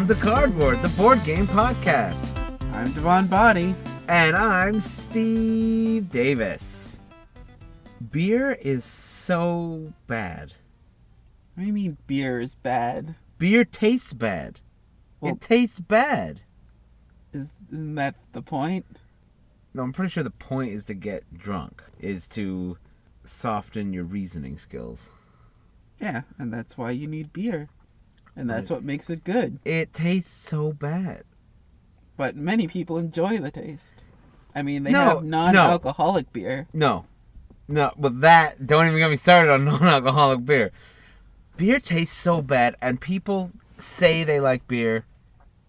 Welcome to Cardboard, the board game podcast. I'm Devon Body. And I'm Steve Davis. Beer is so bad. What do you mean beer is bad? Beer tastes bad. Well, it tastes bad. Isn't that the point? No, I'm pretty sure the point is to get drunk, is to soften your reasoning skills. Yeah, and that's why you need beer. And that's what makes it good. It tastes so bad. But many people enjoy the taste. I mean, they have non-alcoholic beer. No, but that, don't even get me started on non-alcoholic beer. Beer tastes so bad, and people say they like beer,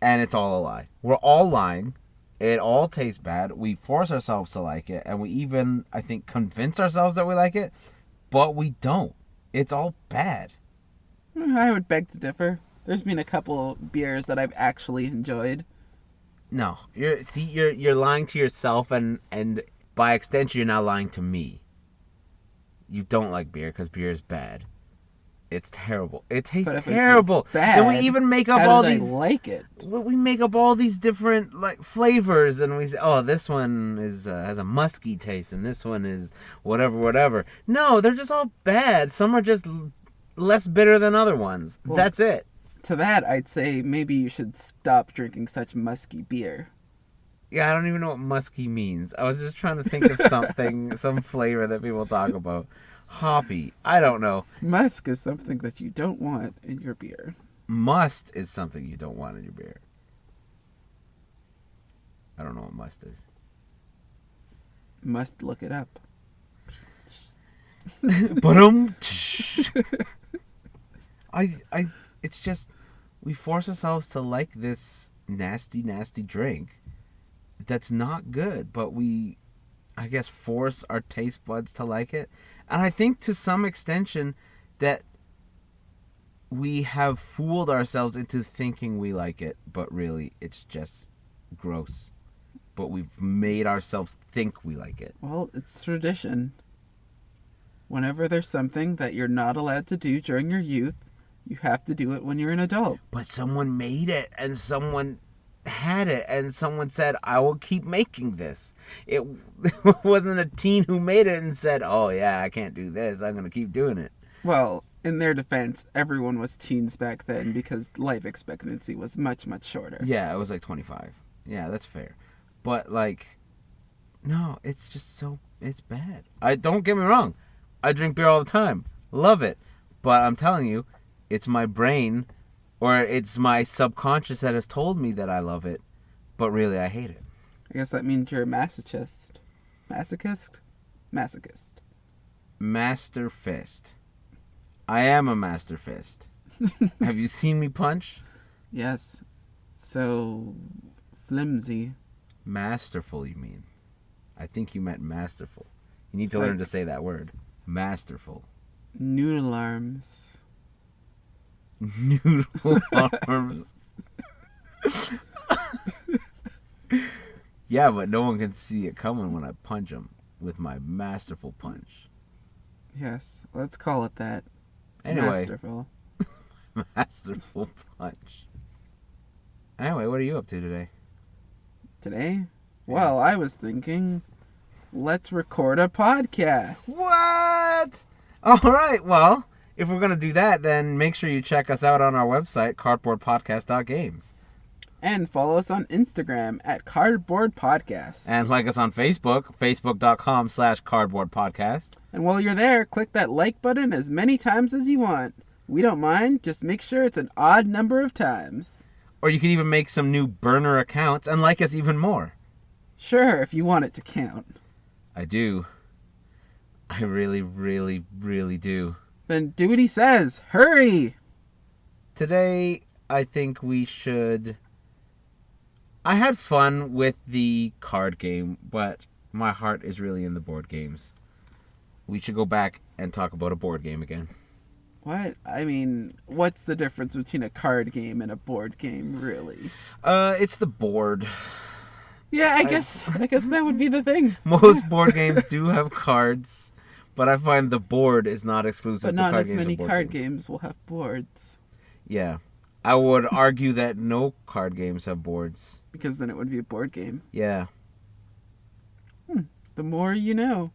and it's all a lie. We're all lying. It all tastes bad. We force ourselves to like it, and we even, I think, convince ourselves that we like it, but we don't. It's all bad. I would beg to differ. There's been a couple beers that I've actually enjoyed. No, you're lying to yourself, and by extension, you're now lying to me. You don't like beer because beer is bad. It's terrible. It tastes terrible. Bad, and we even make up how all did these. I like it? We make up all these different flavors, and we say, "Oh, this one has a musky taste, and this one is whatever." No, they're just all bad. Some are just less bitter than other ones. Well, that's it. To that, I'd say maybe you should stop drinking such musky beer. Yeah, I don't even know what musky means. I was just trying to think of something, some flavor that people talk about. Hoppy. I don't know. Musk is something that you don't want in your beer. Must is something you don't want in your beer. I don't know what must is. Must look it up. It's just, we force ourselves to like this nasty drink that's not good, but we, I guess, force our taste buds to like it. And I think to some extension that we have fooled ourselves into thinking we like it, but really it's just gross. But we've made ourselves think we like it. Well, it's tradition. Whenever there's something that you're not allowed to do during your youth, you have to do it when you're an adult. But someone made it, and someone had it, and someone said, I will keep making this. It wasn't a teen who made it and said, oh yeah, I can't do this, I'm going to keep doing it. Well, in their defense, everyone was teens back then because life expectancy was much, much shorter. Yeah, it was like 25. Yeah, that's fair. But no, it's just it's bad. Don't get me wrong. I drink beer all the time. Love it. But I'm telling you, it's my brain, or it's my subconscious that has told me that I love it, but really I hate it. I guess that means you're a masochist. Masochist? Masochist. Master fist. I am a master fist. Have you seen me punch? Yes. So flimsy. Masterful, you mean? I think you meant masterful. You need to learn to say that word. Masterful. Noodle arms. Noodle arms. Yeah, but no one can see it coming when I punch him with my masterful punch. Yes, let's call it that. Anyway. Masterful. Masterful punch. Anyway, what are you up to today? Today? Well, I was thinking, let's record a podcast. What? All right, well, if we're going to do that, then make sure you check us out on our website, cardboardpodcast.games. And follow us on Instagram at Cardboard Podcast. And like us on Facebook, facebook.com/cardboardpodcast. And while you're there, click that like button as many times as you want. We don't mind, just make sure it's an odd number of times. Or you can even make some new burner accounts and like us even more. Sure, if you want it to count. I do. I really, really, really do. Then do what he says. Hurry! Today, I think we should... I had fun with the card game, but my heart is really in the board games. We should go back and talk about a board game again. What? I mean, what's the difference between a card game and a board game, really? It's the board. Yeah, I guess that would be the thing. Most board games do have cards, but I find the board is not exclusive to card games. But not as many card games will have boards. Yeah. I would argue that no card games have boards. Because then it would be a board game. Yeah. The more you know.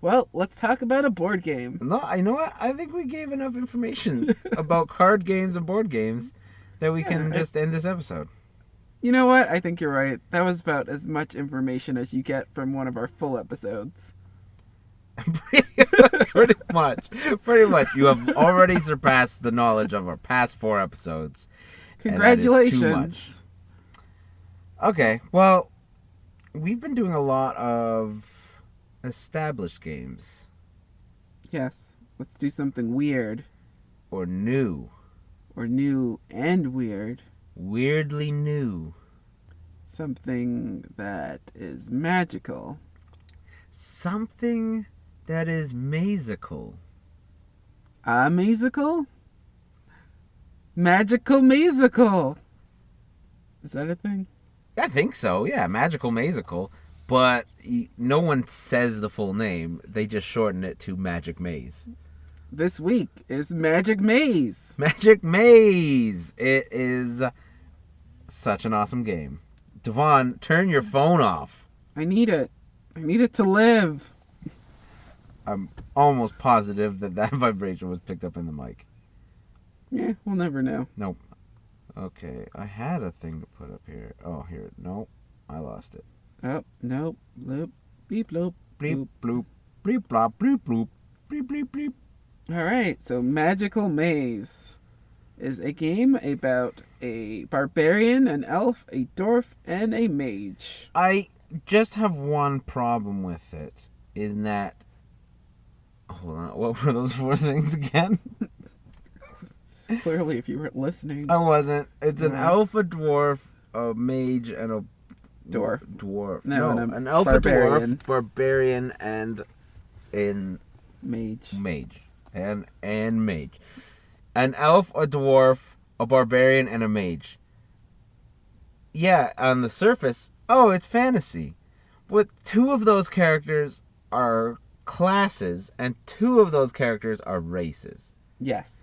Well, let's talk about a board game. No, I know what? I think we gave enough information about card games and board games that we can just end this episode. You know what? I think you're right. That was about as much information as you get from one of our full episodes. Pretty much. Pretty much. You have already surpassed the knowledge of our past 4 episodes. Congratulations. And that is too much. Okay, well, we've been doing a lot of established games. Yes. Let's do something weird. Or new. Or new and weird. Weirdly new. Something that is magical. Something that is mazical. Mazical? Magical mazical. Is that a thing? I think so, yeah. Magical mazical. But no one says the full name. They just shorten it to Magic Maze. This week is Magic Maze. Magic Maze! It is such an awesome game. Devon, turn your phone off. I need it. I need it to live. I'm almost positive that vibration was picked up in the mic. Yeah, we'll never know. Nope. Okay, I had a thing to put up here. Oh, here. Nope. I lost it. Oh, nope. Bloop. Beep, bloop. Bleep, bloop. Bleep, blop, bleep, bloop. Bleep, bleep, bleep. All right, so Magical Maze is a game about a barbarian, an elf, a dwarf, and a mage. I just have one problem with it, in that... Hold on, what were those 4 things again? Clearly, if you were listening. I wasn't. It's an elf, a dwarf, a mage, and a... Dwarf. No, an elf, barbarian. A dwarf, barbarian, and Mage. And mage. An elf, a dwarf, a barbarian, and a mage. Yeah, on the surface, it's fantasy. But 2 of those characters are classes, and 2 of those characters are races. Yes.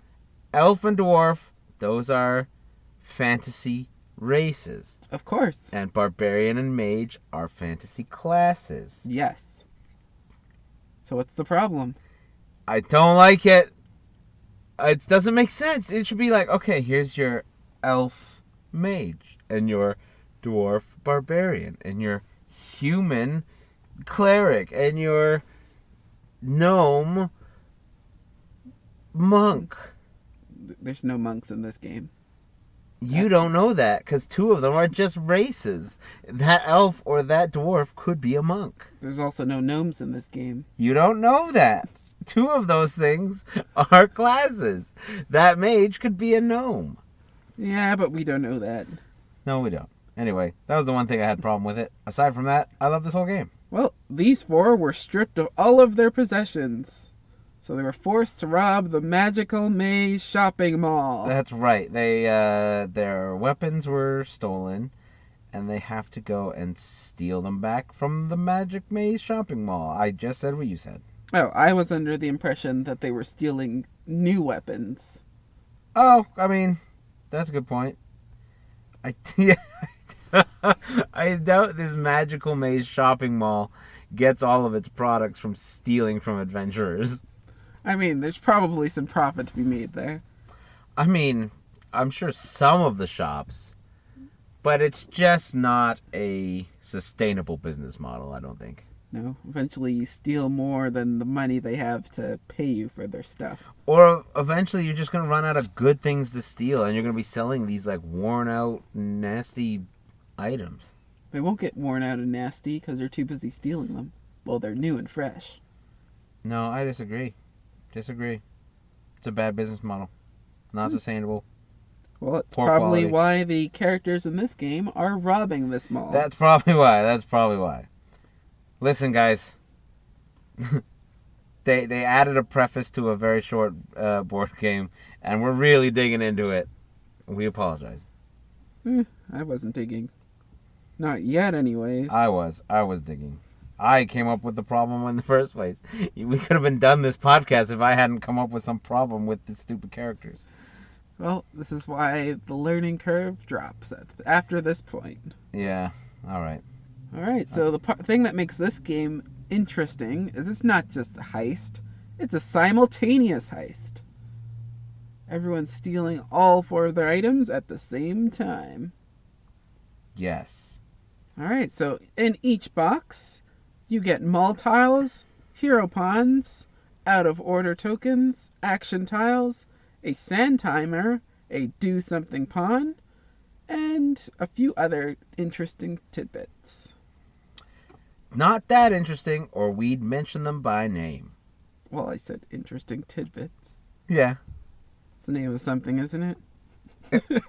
Elf and dwarf, those are fantasy races. Of course. And barbarian and mage are fantasy classes. Yes. So what's the problem? I don't like it. It doesn't make sense. It should be like, okay, here's your elf mage, and your dwarf barbarian, and your human cleric, and your gnome monk. There's no monks in this game. You don't know that, because 2 of them are just races. That elf or that dwarf could be a monk. There's also no gnomes in this game. You don't know that. 2 of those things are classes. That mage could be a gnome. Yeah, but we don't know that. No, we don't. Anyway, that was the one thing I had a problem with it. Aside from that, I love this whole game. Well, these 4 were stripped of all of their possessions. So they were forced to rob the Magical Maze shopping mall. That's right. They their weapons were stolen, and they have to go and steal them back from the Magic Maze shopping mall. I just said what you said. Oh, I was under the impression that they were stealing new weapons. Oh, I mean, that's a good point. I doubt this Magical Maze shopping mall gets all of its products from stealing from adventurers. I mean, there's probably some profit to be made there. I mean, I'm sure some of the shops, but it's just not a sustainable business model, I don't think. No, eventually you steal more than the money they have to pay you for their stuff. Or eventually you're just going to run out of good things to steal, and you're going to be selling these like worn out, nasty items. They won't get worn out and nasty because they're too busy stealing them. Well, they're new and fresh. No, I disagree. It's a bad business model. Not sustainable. Well, it's Poor probably quality. why the characters in this game are robbing this mall. That's probably why. Listen, guys. They added a preface to a very short board game, and we're really digging into it. We apologize. I wasn't digging. Not yet, anyways. I was digging. I came up with the problem in the first place. We could have been done this podcast if I hadn't come up with some problem with the stupid characters. Well, this is why the learning curve drops after this point. Yeah. All right. All right, so the thing that makes this game interesting is it's not just a heist, it's a simultaneous heist. Everyone's stealing all four of their items at the same time. Yes. All right, so in each box, you get mall tiles, hero pawns, out of order tokens, action tiles, a sand timer, a do something pawn, and a few other interesting tidbits. Not that interesting, or we'd mention them by name. Well, I said interesting tidbits. Yeah. It's the name of something, isn't it?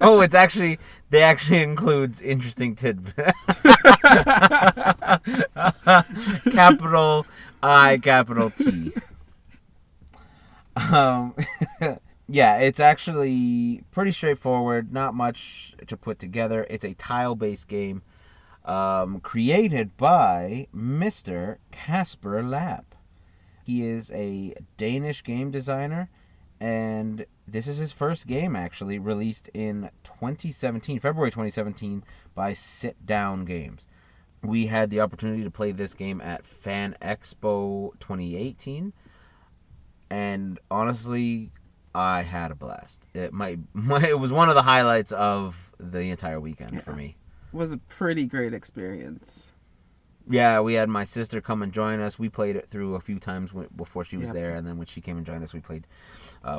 Oh, they actually includes interesting tidbit. Capital I, capital T. Um, yeah, it's actually pretty straightforward. Not much to put together. It's a tile-based game, created by Mr. Casper Lapp. He is a Danish game designer, and this is his first game, actually, released in 2017, February 2017, by Sit Down Games. We had the opportunity to play this game at Fan Expo 2018, and honestly, I had a blast. It was one of the highlights of the entire weekend for me. It was a pretty great experience. Yeah, we had my sister come and join us. We played it through a few times before she was there, and then when she came and joined us, we played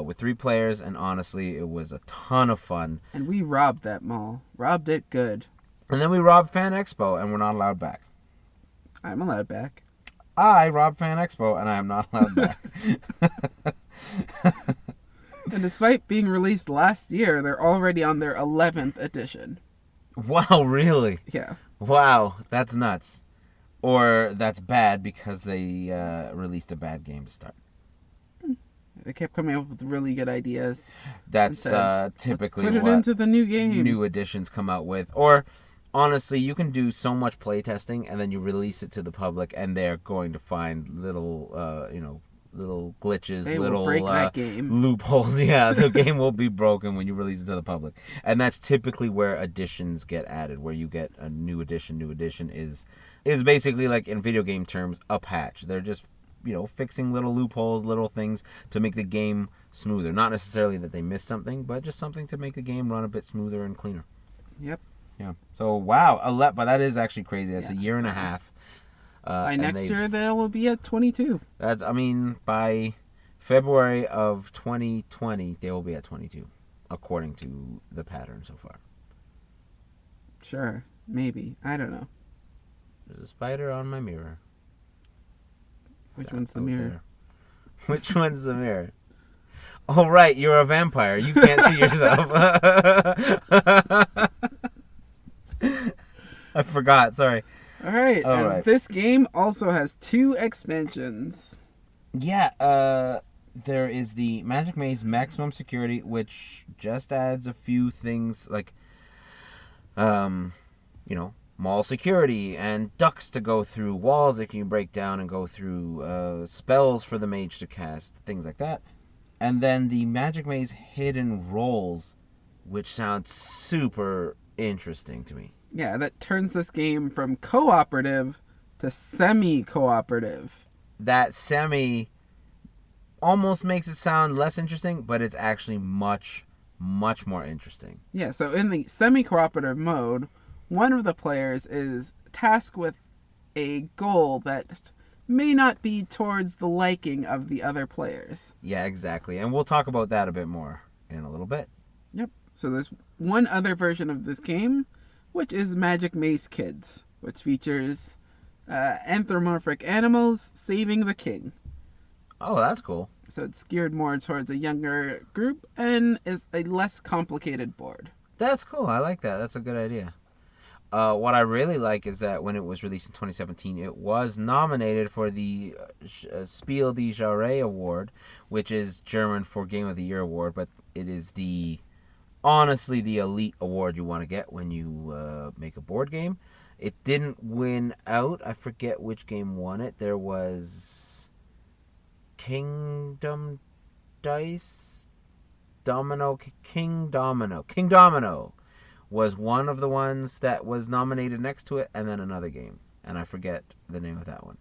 with 3 players, and honestly, it was a ton of fun. And we robbed that mall. Robbed it good. And then we robbed Fan Expo, and we're not allowed back. I'm allowed back. I robbed Fan Expo, and I am not allowed back. And despite being released last year, they're already on their 11th edition. Wow, really? Yeah. Wow, that's nuts. Or that's bad because they released a bad game to start. They kept coming up with really good ideas. That's said, typically Let's put it what into the new game. new editions come out with. Or honestly, you can do so much playtesting and then you release it to the public, and they're going to find little, little glitches, They little will break that game. loopholes. Yeah, the game will be broken when you release it to the public, and that's typically where additions get added. Where you get a new edition. New edition is basically, like in video game terms, a patch. They're just fixing little loopholes, little things to make the game smoother. Not necessarily that they missed something, but just something to make the game run a bit smoother and cleaner. Yep. Yeah. So wow, but that is actually crazy. That's a year and a half. By next year, they will be at 22. By February of 2020, they will be at 22, according to the pattern so far. Sure. Maybe. I don't know. There's a spider on my mirror. Which one's the mirror? There. Which one's the mirror? Oh, right, you're a vampire. You can't see yourself. I forgot, sorry. All right. This game also has 2 expansions. Yeah, there is the Magic Maze Maximum Security, which just adds a few things like, mall security and ducts to go through, walls that you can break down and go through, spells for the mage to cast, things like that. And then the Magic Maze Hidden Roles, which sounds super interesting to me. Yeah, that turns this game from cooperative to semi-cooperative. That semi almost makes it sound less interesting, but it's actually much, much more interesting. Yeah, so in the semi-cooperative mode, one of the players is tasked with a goal that may not be towards the liking of the other players. Yeah, exactly. And we'll talk about that a bit more in a little bit. Yep. So there's one other version of this game, which is Magic Maze Kids, which features anthropomorphic animals saving the king. Oh, that's cool. So it's geared more towards a younger group and is a less complicated board. That's cool. I like that. That's a good idea. What I really like is that when it was released in 2017, it was nominated for the Spiel des Jahres Award, which is German for Game of the Year award, but it is honestly the elite award you want to get when you make a board game. It didn't win out. I forget which game won it. There was Kingdom Dice. King Domino was one of the ones that was nominated next to it, and then another game, and I forget the name of that one.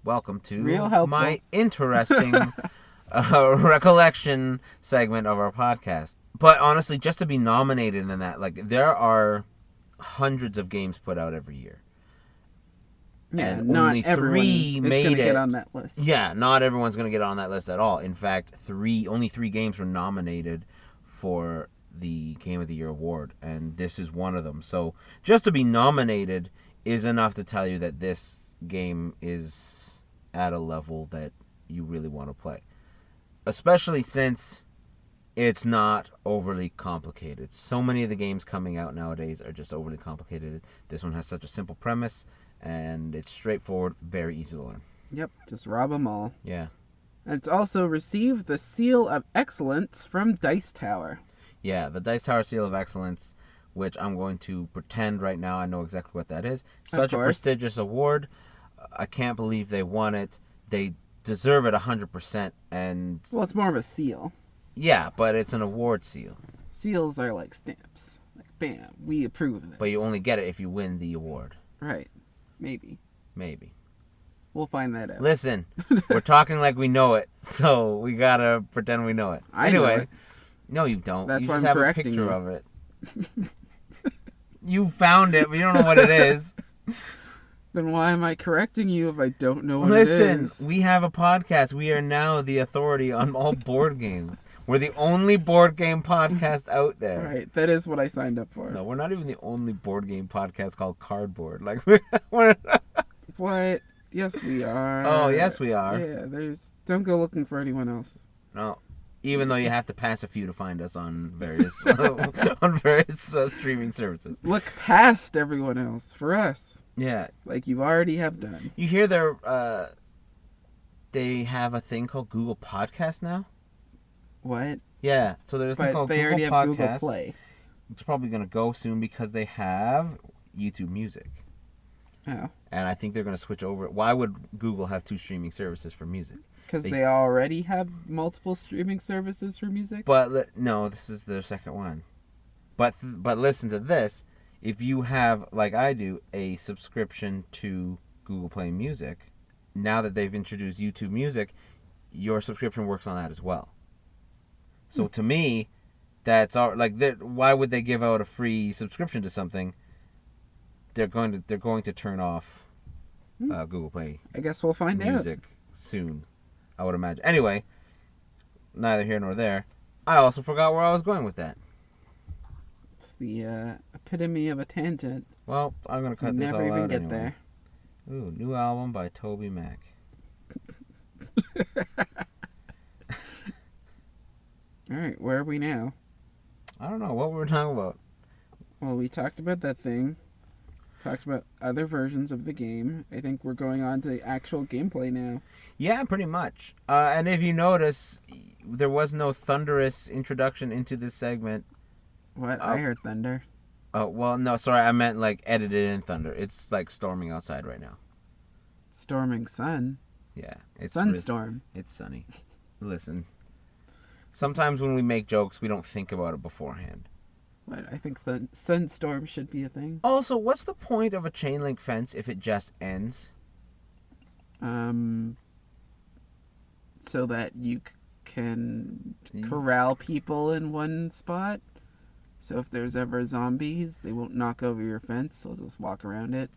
Welcome It's real to my interesting recollection segment of our podcast. But honestly, just to be nominated in that, like, there are hundreds of games put out every year. Yeah, and not only everyone three is made going to it. get on that list. Yeah, not everyone's going to get on that list at all. In fact, only three games were nominated for the Game of the Year award, and this is one of them. So just to be nominated is enough to tell you that this game is at a level that you really want to play. Especially since it's not overly complicated. So many of the games coming out nowadays are just overly complicated. This one has such a simple premise, and it's straightforward, very easy to learn. Yep, just rob them all. Yeah. And it's also received the Seal of Excellence from Dice Tower. Yeah, the Dice Tower Seal of Excellence, which I'm going to pretend right now I know exactly what that is. Such a prestigious award. I can't believe they won it. They deserve it 100%. And well, it's more of a seal. Yeah, but it's an award seal. Seals are like stamps. Like, bam, we approve of this. But you only get it if you win the award. Right. Maybe. We'll find that out. Listen, we're talking like we know it, so we gotta pretend we know it. Anyway, know it. No, you don't. That's you why just I'm have a correcting picture you. of it. You found it, but you don't know what it is. Then why am I correcting you if I don't know what it is? Listen, we have a podcast. We are now the authority on all board games. We're the only board game podcast out there. Right, that is what I signed up for. No, we're not even the only board game podcast called Cardboard. Like, we're What? Yes, we are. Oh, yes, we are. Yeah, don't go looking for anyone else. No, even though you have to pass a few to find us on various streaming services. Look past everyone else for us. Yeah, like you already have done. You hear they have a thing called Google Podcast now. What? Yeah, so there's a thing called they Google already Podcast. have Google Play. It's probably gonna go soon because they have YouTube Music. Oh. And I think they're going to switch over. Why would Google have two streaming services for music? Because they already have multiple streaming services for music? But no, this is their second one. But listen to this. If you have, like I do, a subscription to Google Play Music, now that they've introduced YouTube Music, your subscription works on that as well. So to me, that's all, like, why would they give out a free subscription to something? They're going to turn off Google Play. I guess we'll find Music soon, I would imagine. Anyway, neither here nor there. I also forgot where I was going with that. It's the epitome of a tangent. Well, I'm gonna cut this all out. Never even get anyway. there. Ooh, new album by Toby Mac. All right, where are we now? I don't know what we were talking about. Well, we talked about that thing. Talked about other versions of the game. I think we're going on to the actual gameplay now. Yeah, pretty much. And if you notice, there was no thunderous introduction into this segment. What? I heard thunder. Oh, well, no, sorry. I meant, like, edited in thunder. It's, like, storming outside right now. Storming sun? Yeah. It's Sunstorm. It's sunny. Listen. Sometimes when we make jokes, we don't think about it beforehand. But I think the sunstorm should be a thing. Also, what's the point of a chain link fence if it just ends? So that you can corral people in one spot. So if there's ever zombies, they won't knock over your fence. They'll just walk around it.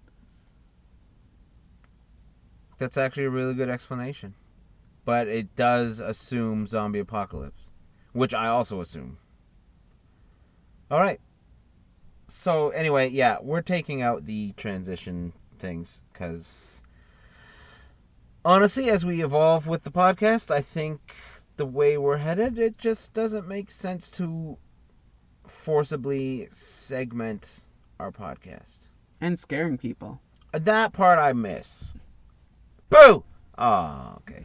That's actually a really good explanation. But it does assume zombie apocalypse, which I also assume. All right. So anyway, yeah, we're taking out the transition things because honestly, as we evolve with the podcast, I think the way we're headed, it just doesn't make sense to forcibly segment our podcast. And scaring people. That part I miss. Boo! Oh, okay.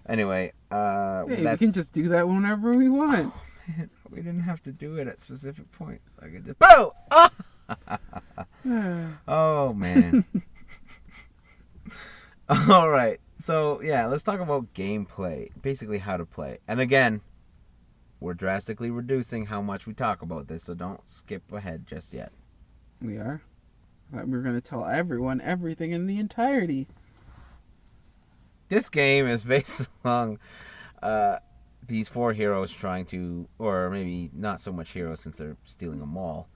Anyway, hey, we can just do that whenever we want. Oh, man, we didn't have to do it at specific points. I could just boo! Oh, oh man. All right. So yeah, let's talk about gameplay. Basically, how to play. And again, we're drastically reducing how much we talk about this, so don't skip ahead just yet. We are. I thought we were going to tell everyone everything in the entirety. This game is based along these 4 heroes trying to, or maybe not so much heroes since they're stealing a mall,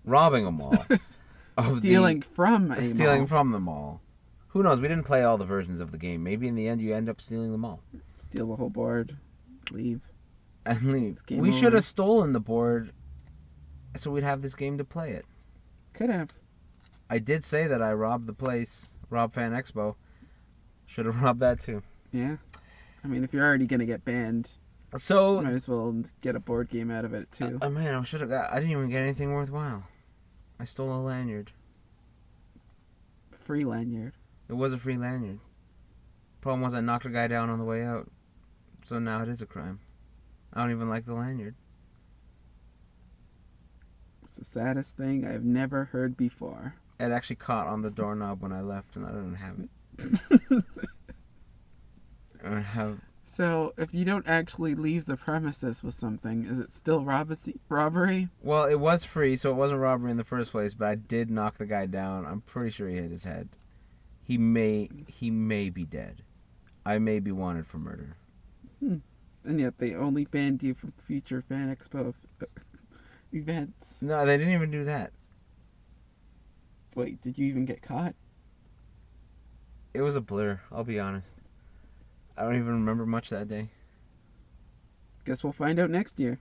robbing a mall, Stealing from the mall. Who knows? We didn't play all the versions of the game. Maybe in the end you end up stealing them all. Steal the whole board. Leave. And leave. Game We over. should have stolen the board so we'd have this game to play it. Could have. I did say that I robbed the place, Rob Fan Expo. Should have robbed that too. Yeah. I mean, if you're already going to get banned, So, might as well get a board game out of it too. man, I didn't even get anything worthwhile. I stole a lanyard. Free lanyard. It was a free lanyard. Problem was I knocked a guy down on the way out. So now it is a crime. I don't even like the lanyard. It's the saddest thing I've never heard before. It actually caught on the doorknob when I left, and I didn't have it. I don't have. So, if you don't actually leave the premises with something, is it still robbery? Well, it was free, so it wasn't robbery in the first place. But I did knock the guy down. I'm pretty sure he hit his head. He may be dead. I may be wanted for murder. And yet they only banned you from future Fan Expo events. No, they didn't even do that. Wait, did you even get caught? It was a blur. I'll be honest. I don't even remember much that day. Guess we'll find out next year.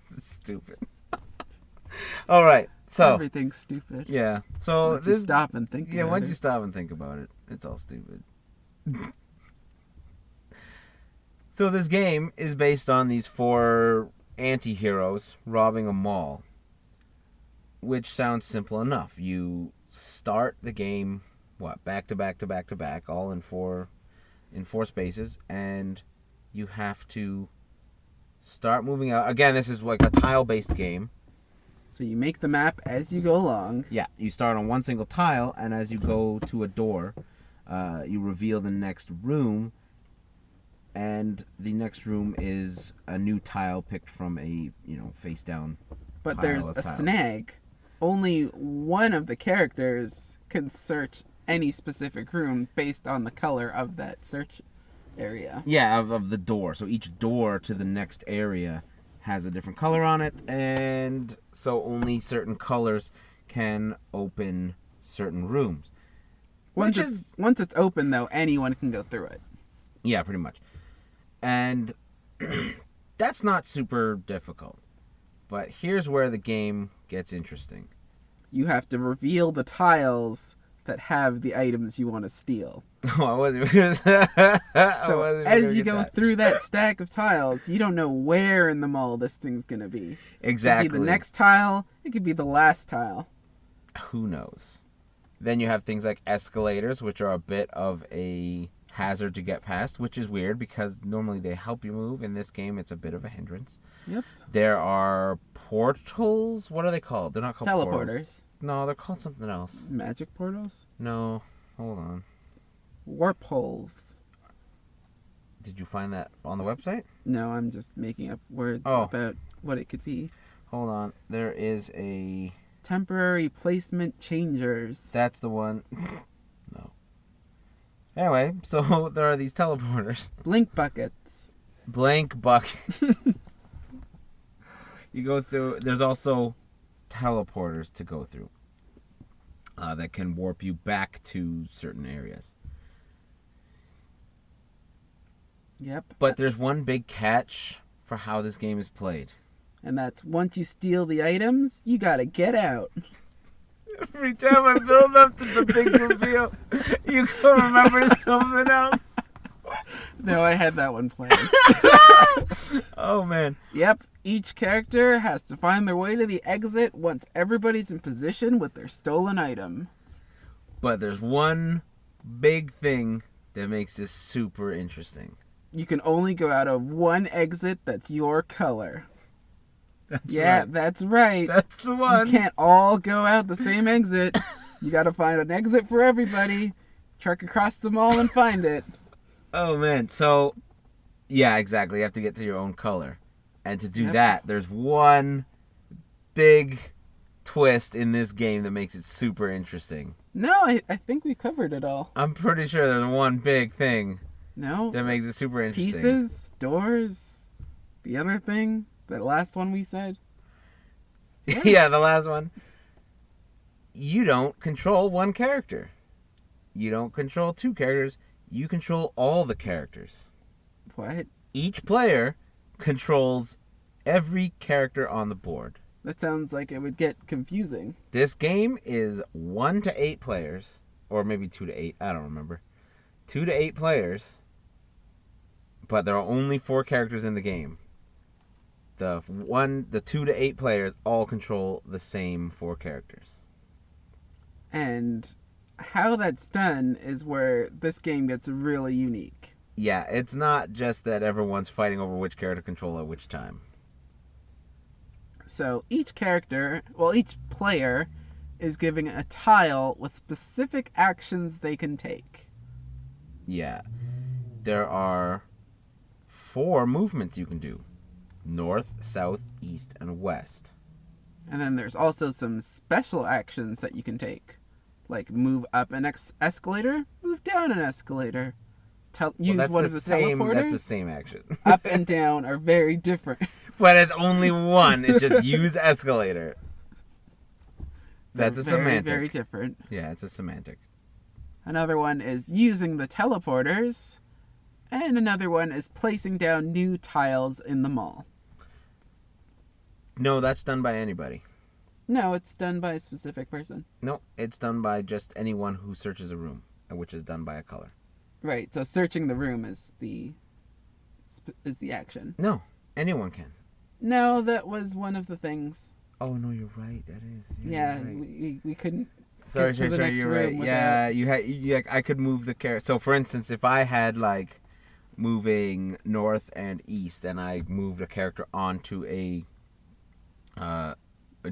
This is stupid. All right. So Everything's stupid. yeah. So Once you stop and think Yeah, about once it. you stop and think about it, it's all stupid. So this game is based on these 4 anti-heroes robbing a mall, which sounds simple enough. You start the game, back to back to back to back, all in 4 spaces, and you have to start moving out. Again, this is like a tile-based game. So you make the map as you go along. Yeah, you start on one single tile, and as you go to a door, you reveal the next room, and the next room is a new tile picked from a, face down. But Pile there's of a tiles. snag. Only one of the characters can search any specific room based on the color of that search area. Yeah, of the door. So each door to the next area has a different color on it, and so only certain colors can open certain rooms. Once it's open, though, anyone can go through it. Yeah, pretty much. And that's not super difficult. But here's where the game gets interesting. You have to reveal the tiles that have the items you want to steal. Oh, I wasn't even gonna So as you go through that stack of tiles, you don't know where in the mall this thing's going to be. Exactly. It could be the next tile. It could be the last tile. Who knows? Then you have things like escalators, which are a bit of a hazard to get past, which is weird because normally they help you move. In this game, it's a bit of a hindrance. Yep. There are portals. What are they called? They're not called Teleporters. portals. No, they're called something else. Magic portals? No, hold on. Warp holes. Did you find that on the website? No, I'm just making up words Oh. about what it could be. Hold on. There is a... Temporary placement changers. That's the one. No. Anyway, so there are these teleporters. Blink buckets. Blank bucket. You go through... There's also teleporters to go through that can warp you back to certain areas. Yep. But there's one big catch for how this game is played. And that's once you steal the items, you gotta get out. Every time I build up to the big reveal, you go remember something else. No, I had that one planned. Oh, man. Yep. Each character has to find their way to the exit once everybody's in position with their stolen item. But there's one big thing that makes this super interesting. You can only go out of one exit that's your color. That's right. That's the one. You can't all go out the same exit. You gotta find an exit for everybody. Trek across the mall and find it. Oh man, so yeah, exactly. You have to get to your own color, and to do Yep. that, there's one big twist in this game that makes it super interesting. No, I think we covered it all. I'm pretty sure there's one big thing No, that makes it super interesting. pieces, doors, the other thing, the last one we said. Yeah. Yeah, the last one. You don't control one character. You don't control two characters. You control all the characters. What? Each player controls every character on the board. That sounds like it would get confusing. This game is 1 to 8 players, or maybe 2 to 8, I don't remember. 2 to 8 players, but there are only 4 characters in the game. The 2 to 8 players all control the same 4 characters. And how that's done is where this game gets really unique. Yeah, it's not just that everyone's fighting over which character control at which time. So each player is given a tile with specific actions they can take. Yeah. There are 4 movements you can do: north, south, east, and west. And then there's also some special actions that you can take. Like move up an escalator, move down an escalator. Use one of the teleporters. That's the same action. Up and down are very different. But it's only one. It's just use escalator. That's a very, semantic. Very different. Yeah, it's a semantic. Another one is using the teleporters. And another one is placing down new tiles in the mall. No, that's done by anybody. No, it's done by a specific person. No, it's done by just anyone who searches a room, which is done by a color. Right, so searching the room is the action. No, anyone can. No, that was one of the things. Oh no, you're right. That is. Yeah, right. we couldn't. Sorry, to the next you're room right. without- Yeah, I could move the character. So, for instance, if I had like moving north and east, and I moved a character onto a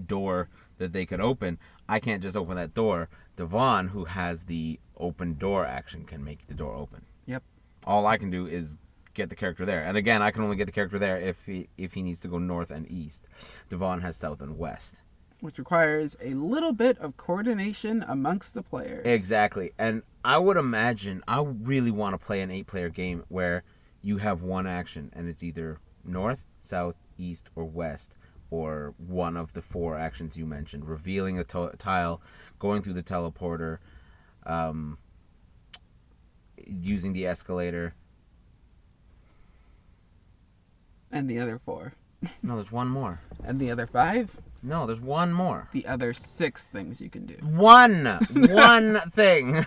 door that they could open, I can't just open that door. Devon, who has the open door action, can make the door open. Yep. All I can do is get the character there, and again, I can only get the character there if he needs to go north and east. Devon has south and west. Which requires a little bit of coordination amongst the players. Exactly. And I would imagine, I really want to play an 8-player game where you have one action and it's either north, south, east, or west, or one of the 4 actions you mentioned: revealing a tile, going through the teleporter, using the escalator. And the other 4. No, there's one more. And the other 5? No, there's one more. The other 6 things you can do. One thing.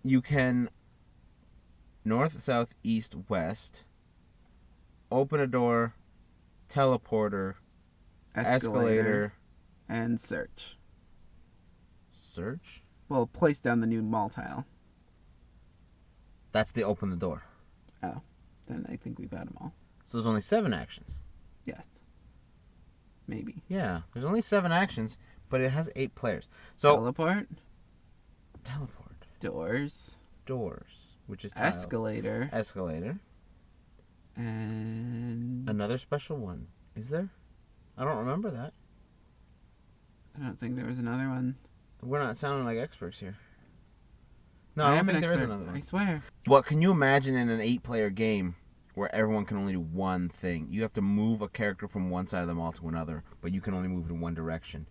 You can north, south, east, west, open a door, teleporter, escalator, and search. search. Well, place down the new mall tile. That's the open the door. Then I think we've had them all. So there's only 7 actions. Yes. Maybe. Yeah, there's only 7 actions, but it has 8 players. So Teleport. teleport, Doors. doors, which is tiles. Escalator. And Another special one. Is there? I don't remember that. I don't think there was another one. We're not sounding like experts here. No, I I am don't an think there is expert, another one. I swear. What can you imagine in an 8-player game where everyone can only do one thing? You have to move a character from one side of the mall to another, but you can only move it in one direction.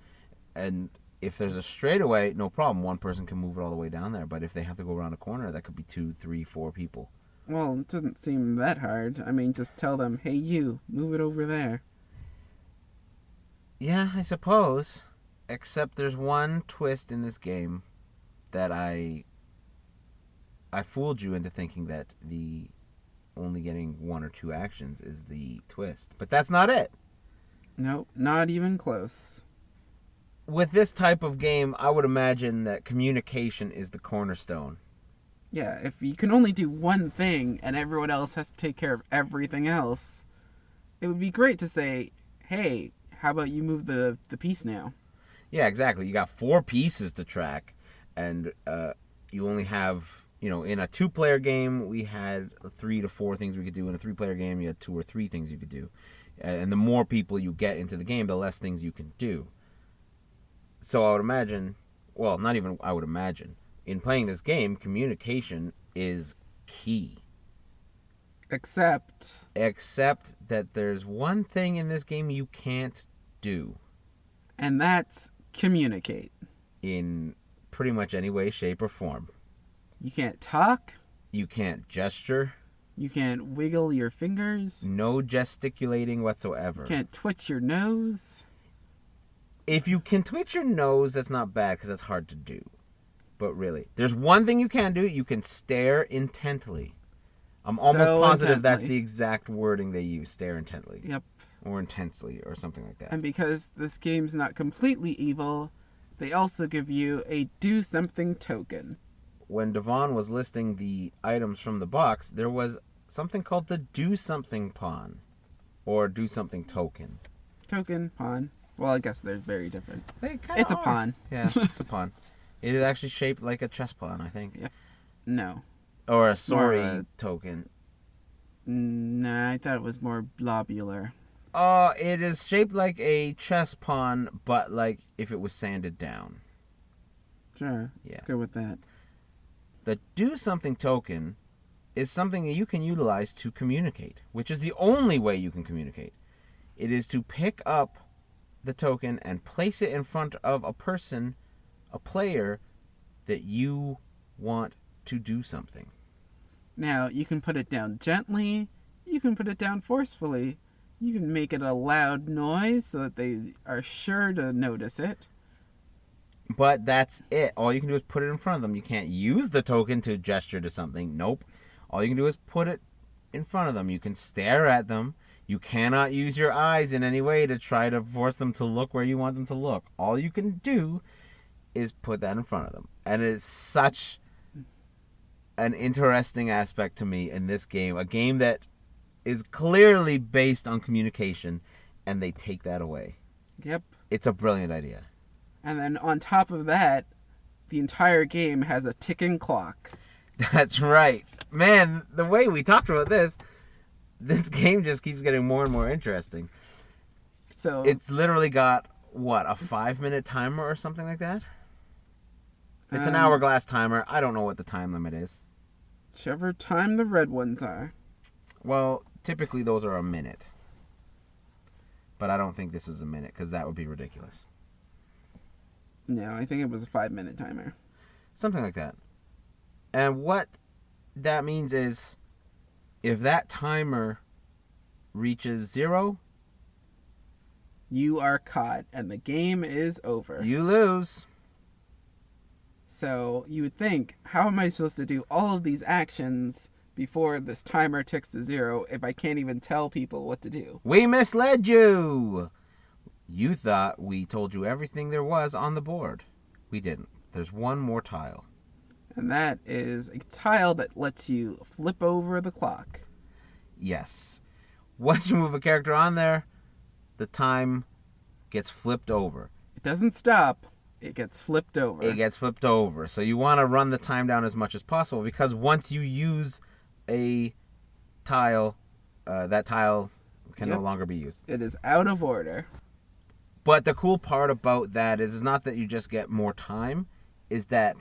And if there's a straightaway, no problem. One person can move it all the way down there. But if they have to go around a corner, that could be 2, 3, 4 people. Well, it doesn't seem that hard. I mean, just tell them, hey, you, move it over there. Yeah, I suppose. Except there's one twist in this game that I fooled you into thinking that the only getting 1 or 2 actions is the twist. But that's not it. Nope, not even close. With this type of game, I would imagine that communication is the cornerstone. Yeah, if you can only do one thing and everyone else has to take care of everything else, it would be great to say, hey, how about you move the piece now? Yeah, exactly. You got 4 pieces to track, and you only have in a 2-player game, we had 3 to 4 things we could do. In a 3-player game, you had 2 or 3 things you could do. And the more people you get into the game, the less things you can do. So I would imagine, well, not even I would imagine, in playing this game, communication is key. Except that there's one thing in this game you can't do. And that's communicate. In pretty much any way, shape, or form. You can't talk. You can't gesture. You can't wiggle your fingers. No gesticulating whatsoever. You can't twitch your nose. If you can twitch your nose, that's not bad because that's hard to do. But really, there's one thing you can do. You can stare intently. I'm almost positive that's the exact wording they use. Stare intently. Yep. Or intensely or something like that. And because this game's not completely evil, they also give you a do something token. When Devon was listing the items from the box, there was something called the do something pawn. Or do something token. Token, pawn. Well, I guess they're very different. It's a pawn. Yeah, it's a pawn. It is actually shaped like a chess pawn, I think. Yep. No. Or a sorry token. Nah, I thought it was more globular. It is shaped like a chess pawn, but like if it was sanded down. Sure. Yeah. Let's go with that. The do something token is something that you can utilize to communicate, which is the only way you can communicate. It is to pick up the token and place it in front of a person, a player, that you want to do something. Now, you can put it down gently, you can put it down forcefully, you can make it a loud noise so that they are sure to notice it. But that's it. All you can do is put it in front of them. You can't use the token to gesture to something. Nope. All you can do is put it in front of them. You can stare at them. You cannot use your eyes in any way to try to force them to look where you want them to look. All you can do is put that in front of them. And it's such an interesting aspect to me in this game. A game that is clearly based on communication, and they take that away. Yep. It's a brilliant idea. And then on top of that, the entire game has a ticking clock. That's right. Man, the way we talked about this game just keeps getting more and more interesting. So it's literally got, what, a 5-minute timer or something like that? It's an hourglass timer. I don't know what the time limit is. Whichever time the red ones are. Well, typically those are a minute. But I don't think this is a minute, because that would be ridiculous. No, I think it was a 5-minute timer. Something like that. And what that means is, if that timer reaches 0, you are caught, and the game is over. You lose. So you would think, how am I supposed to do all of these actions before this timer ticks to 0 if I can't even tell people what to do? We misled you! You thought we told you everything there was on the board. We didn't. There's one more tile. And that is a tile that lets you flip over the clock. Yes. Once you move a character on there, the time gets flipped over. It doesn't stop. It gets flipped over. It gets flipped over. So you want to run the time down as much as possible, because once you use a tile, that tile can no longer be used. It is out of order. But the cool part about that is not that you just get more time, is that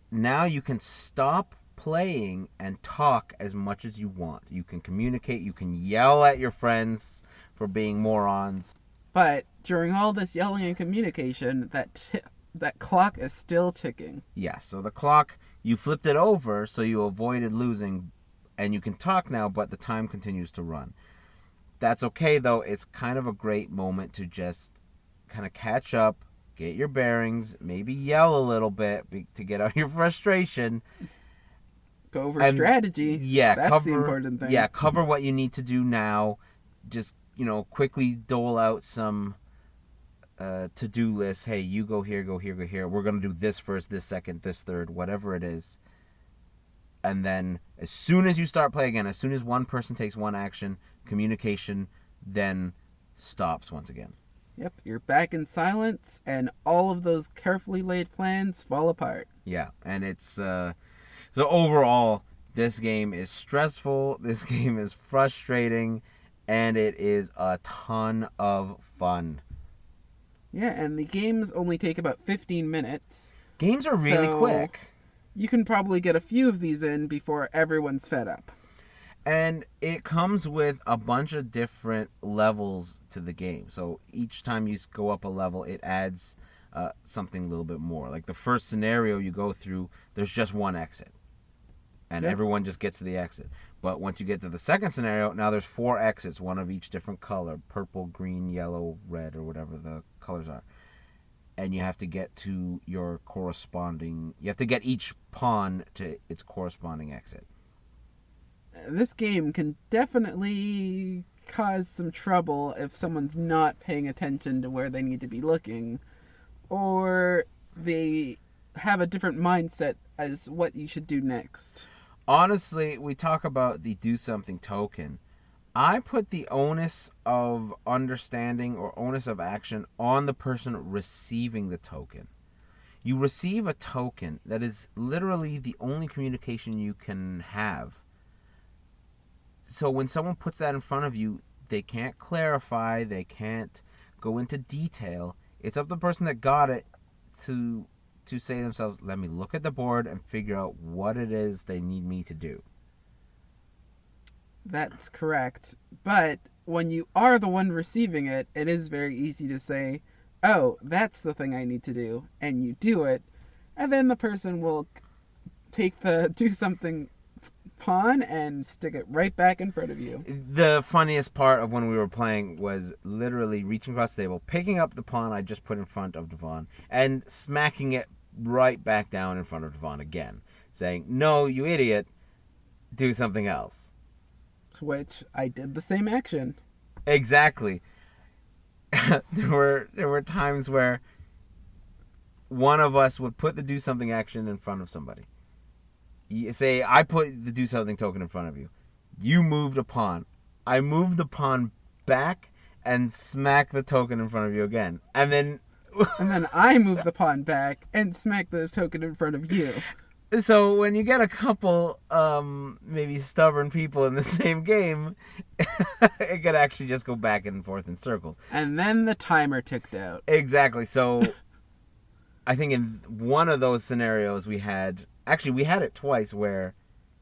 now you can stop playing and talk as much as you want. You can communicate, you can yell at your friends for being morons. But during all this yelling and communication, that clock is still ticking. Yeah, so the clock, you flipped it over so you avoided losing, and you can talk now, but the time continues to run. That's okay, though. It's kind of a great moment to just kind of catch up, get your bearings, maybe yell a little bit to get out your frustration. Go over strategy. Yeah, that's the important thing. Yeah, cover what you need to do now. Just, quickly dole out some to-do lists. Hey, you go here, go here, go here. We're going to do this first, this second, this third, whatever it is. And then as soon as you start playing again, as soon as one person takes one action, communication then stops once again. Yep, you're back in silence, and all of those carefully laid plans fall apart. Yeah, and it's So overall, this game is stressful, this game is frustrating, and it is a ton of fun. Yeah, and the games only take about 15 minutes. Games are really So quick. you can probably get a few of these in before everyone's fed up. And it comes with a bunch of different levels to the game. So each time you go up a level, it adds something a little bit more. Like the first scenario you go through, there's just one exit, and Yep. everyone just gets to the exit. But once you get to the second scenario, now there's 4 exits, one of each different color: purple, green, yellow, red, or whatever the colors are. And you have to get to your corresponding. You have to get each pawn to its corresponding exit. This game can definitely cause some trouble if someone's not paying attention to where they need to be looking, or they have a different mindset as what you should do next. Honestly, we talk about the do something token. I put the onus of understanding or onus of action on the person receiving the token. You receive a token that is literally the only communication you can have. So when someone puts that in front of you, they can't clarify, they can't go into detail. It's up to the person that got it to say to themselves, let me look at the board and figure out what it is they need me to do. That's correct. But when you are the one receiving it, it is very easy to say, oh, that's the thing I need to do. And you do it. And then the person will take the do something pawn and stick it right back in front of you. The funniest part of when we were playing was literally reaching across the table, picking up the pawn I just put in front of Devon, and smacking it right back down in front of Devon again, saying, no, you idiot, do something else. To which I did the same action. Exactly. there were times where one of us would put the do something action in front of somebody. You say, I put the do something token in front of you. You moved a pawn. I moved the pawn back and smack the token in front of you again. And then And then I move the pawn back and smack the token in front of you. so when you get a couple maybe stubborn people in the same game, it could actually just go back and forth in circles. And then the timer ticked out. Exactly. So I think in one of those scenarios we had it twice where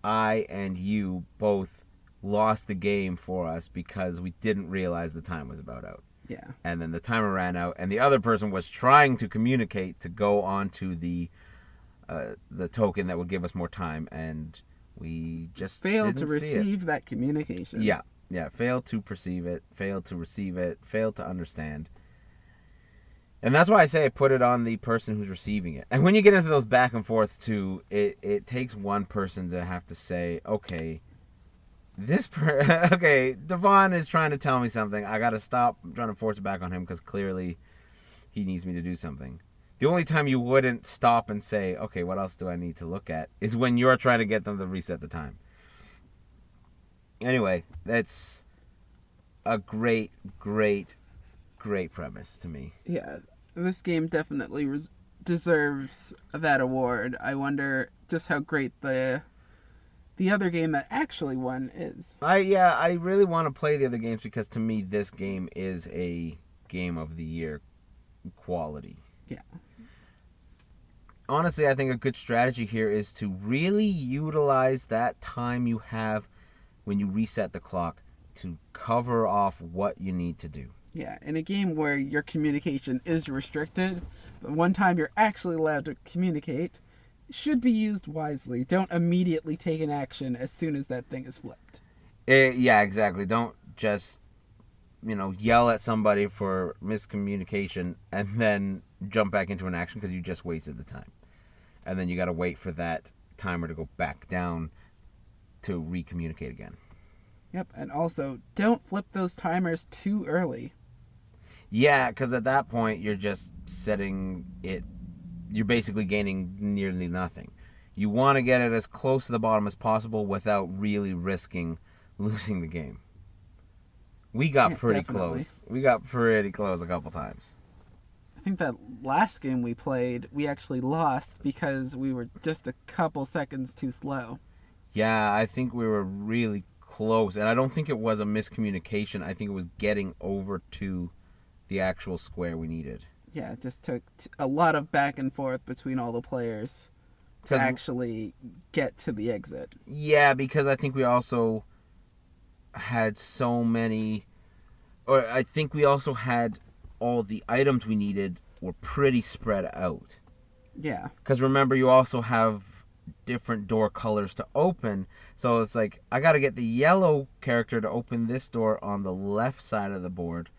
I and you both lost the game for us because we didn't realize the time was about out. Yeah. And then the timer ran out, and the other person was trying to communicate to go on to the token that would give us more time, and we just Failed to didn't see it. receive that communication. Yeah, failed to perceive it, failed to receive it, failed to understand. And that's why I say I put it on the person who's receiving it. And when you get into those back and forths too, it takes one person to have to say, okay, okay, Devon is trying to tell me something. I got to stop trying to force it back on him because clearly he needs me to do something. The only time you wouldn't stop and say, okay, what else do I need to look at, is when you're trying to get them to reset the time. Anyway, that's a great, great, great premise to me. Yeah. This game definitely deserves that award. I wonder just how great the other game that actually won is. I really want to play the other games because to me this game is a game of the year quality. Yeah. Honestly, I think a good strategy here is to really utilize that time you have when you reset the clock to cover off what you need to do. Yeah, in a game where your communication is restricted, the one time you're actually allowed to communicate should be used wisely. Don't immediately take an action as soon as that thing is flipped. Yeah, exactly. Don't just, yell at somebody for miscommunication and then jump back into an action because you just wasted the time. And then you got to wait for that timer to go back down to recommunicate again. Yep, and also don't flip those timers too early. Yeah, because at that point you're just setting it. You're basically gaining nearly nothing. You want to get it as close to the bottom as possible without really risking losing the game. We got pretty definitely close. We got pretty close a couple times. think that last game we played, we actually lost because we were just a couple seconds too slow. Yeah, I think we were really close, and I don't think it was a miscommunication. I think it was getting over to the actual square we needed. Yeah, it just took a lot of back and forth between all the players to Because actually get to the exit. yeah, because I think we also had so many, or I think we also had all the items we needed were pretty spread out. Yeah, Because remember, you also have different door colors to open. So it's like, I got to get the yellow character to open this door on the left side of the board.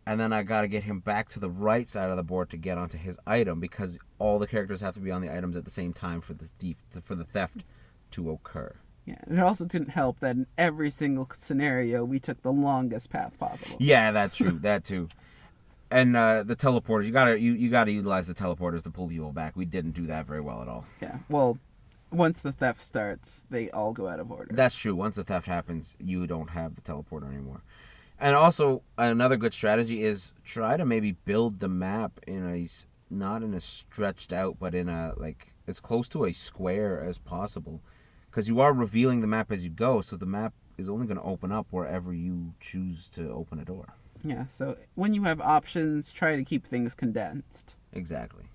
And then I got to get him back to the right side of the board to get onto his item. Because all the characters have to be on the items at the same time for the theft to occur. yeah. And it also didn't help that in every single scenario we took the longest path possible. Yeah, that's true. That too. And the teleporters, you gotta utilize the teleporters to pull people back. We didn't do that very well at all. Yeah. Well, once the theft starts, they all go out of order. That's true. Once the theft happens, you don't have the teleporter anymore. And also, another good strategy is try to maybe build the map in a not in a stretched out, but in a like as close to a square as possible, because you are revealing the map as you go. So the map is only going to open up wherever you choose to open a door. Yeah. So when you have options, try to keep things condensed. Exactly.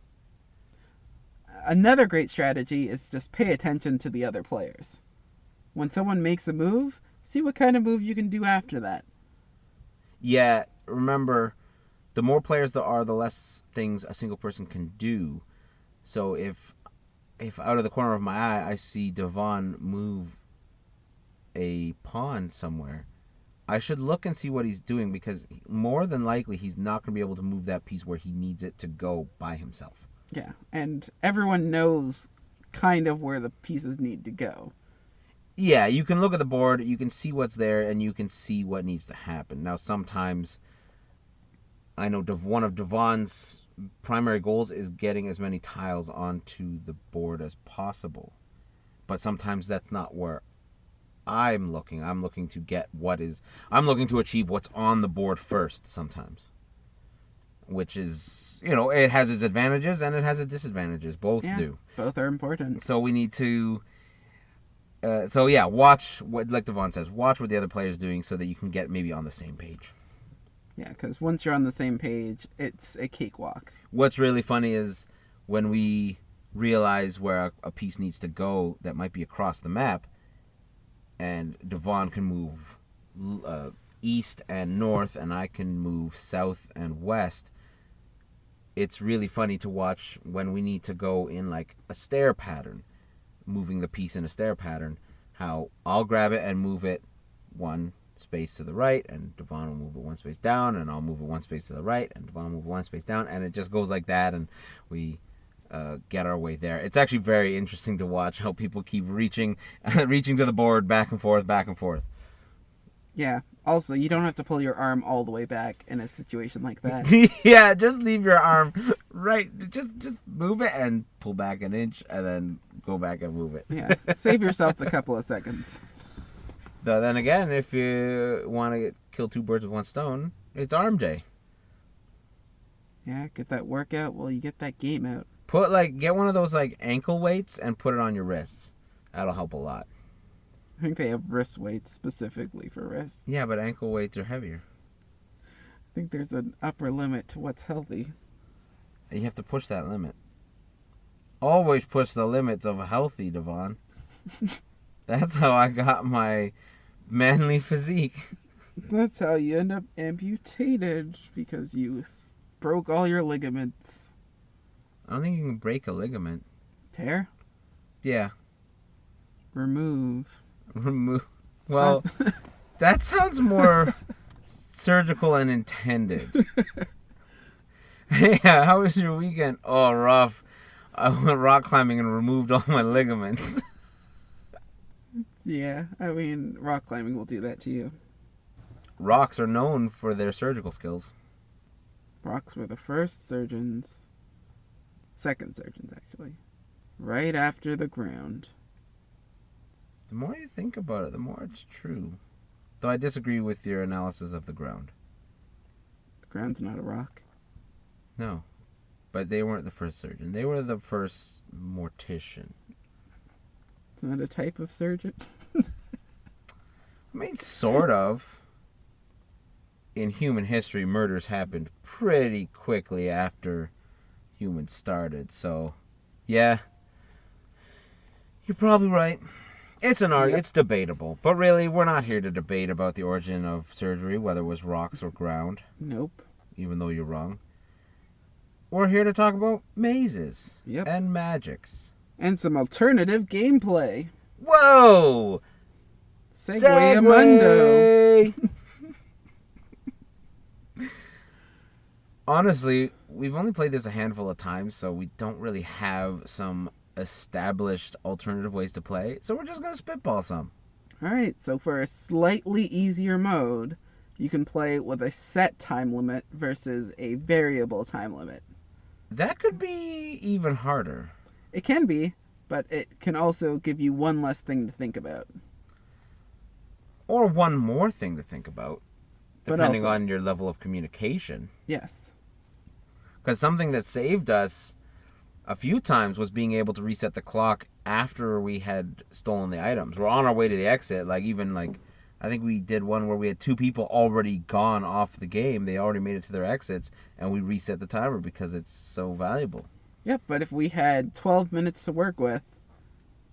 Another great strategy is just pay attention to the other players. When someone makes a move, see what kind of move you can do after that. Yeah, remember, the more players there are, the less things a single person can do. So if out of the corner of my eye I see Devon move a pawn somewhere, I should look and see what he's doing, because more than likely he's not going to be able to move that piece where he needs it to go by himself. Yeah, and everyone knows kind of where the pieces need to go. Yeah, you can look at the board, you can see what's there, and you can see what needs to happen. Now, sometimes I know one of Devon's primary goals is getting as many tiles onto the board as possible. But sometimes that's not where I'm looking. I'm looking to achieve what's on the board first sometimes. Which is, it has its advantages and it has its disadvantages. Both do. Both are important. So we need to watch what, like Devon says, watch what the other player's doing so that you can get maybe on the same page. Yeah, because once you're on the same page, it's a cakewalk. What's really funny is when we realize where a piece needs to go that might be across the map, and Devon can move east and north, and I can move south and west. It's really funny to watch when we need to go in like a stair pattern, moving the piece in a stair pattern, how I'll grab it and move it one space to the right, and Devon will move it one space down, and I'll move it one space to the right, and Devon will move it one space down, and it just goes like that, and we get our way there. It's actually very interesting to watch how people keep reaching to the board back and forth, back and forth. Yeah. Also, you don't have to pull your arm all the way back in a situation like that. Yeah, just leave your arm right. Just move it and pull back an inch, and then go back and move it. Yeah. Save yourself a couple of seconds. Though then again, if you want to kill two birds with one stone, it's arm day. Yeah, get that workout while you get that game out. Get one of those ankle weights and put it on your wrists. That'll help a lot. I think they have wrist weights specifically for wrists. Yeah, but ankle weights are heavier. I think there's an upper limit to what's healthy. You have to push that limit. Always push the limits of healthy, Devon. That's how I got my manly physique. That's how you end up amputated, because you broke all your ligaments. I don't think you can break a ligament. Tear? Yeah. Remove. Well, that sounds more surgical and intended. Yeah, how was your weekend? Oh, rough. I went rock climbing and removed all my ligaments. Yeah, I mean, rock climbing will do that to you. Rocks are known for their surgical skills. Rocks were the first surgeons. Second surgeons, actually. Right after the ground. The more you think about it, the more it's true. Though I disagree with your analysis of the ground. The ground's not a rock. No, but they weren't the first surgeon. They were the first mortician. Is that a type of surgeon? I mean, sort of. In human history, murders happened pretty quickly after humans started. So, yeah, you're probably right. Yep. It's debatable, but really, we're not here to debate about the origin of surgery, whether it was rocks or ground. Nope. Even though you're wrong. We're here to talk about mazes Yep. and magics. And some alternative gameplay. Whoa! Segway-amundo. Honestly, we've only played this a handful of times, so we don't really have some established alternative ways to play. So we're just going to spitball some. Alright, so for a slightly easier mode, you can play with a set time limit versus a variable time limit. That could be even harder. It can be, but it can also give you one less thing to think about. Or one more thing to think about, depending But also, on your level of communication. yes. Because something that saved us a few times was being able to reset the clock after we had stolen the items. We're on our way to the exit. I think we did one where we had two people already gone off the game. They already made it to their exits, and we reset the timer because it's so valuable. Yep, but if we had 12 minutes to work with,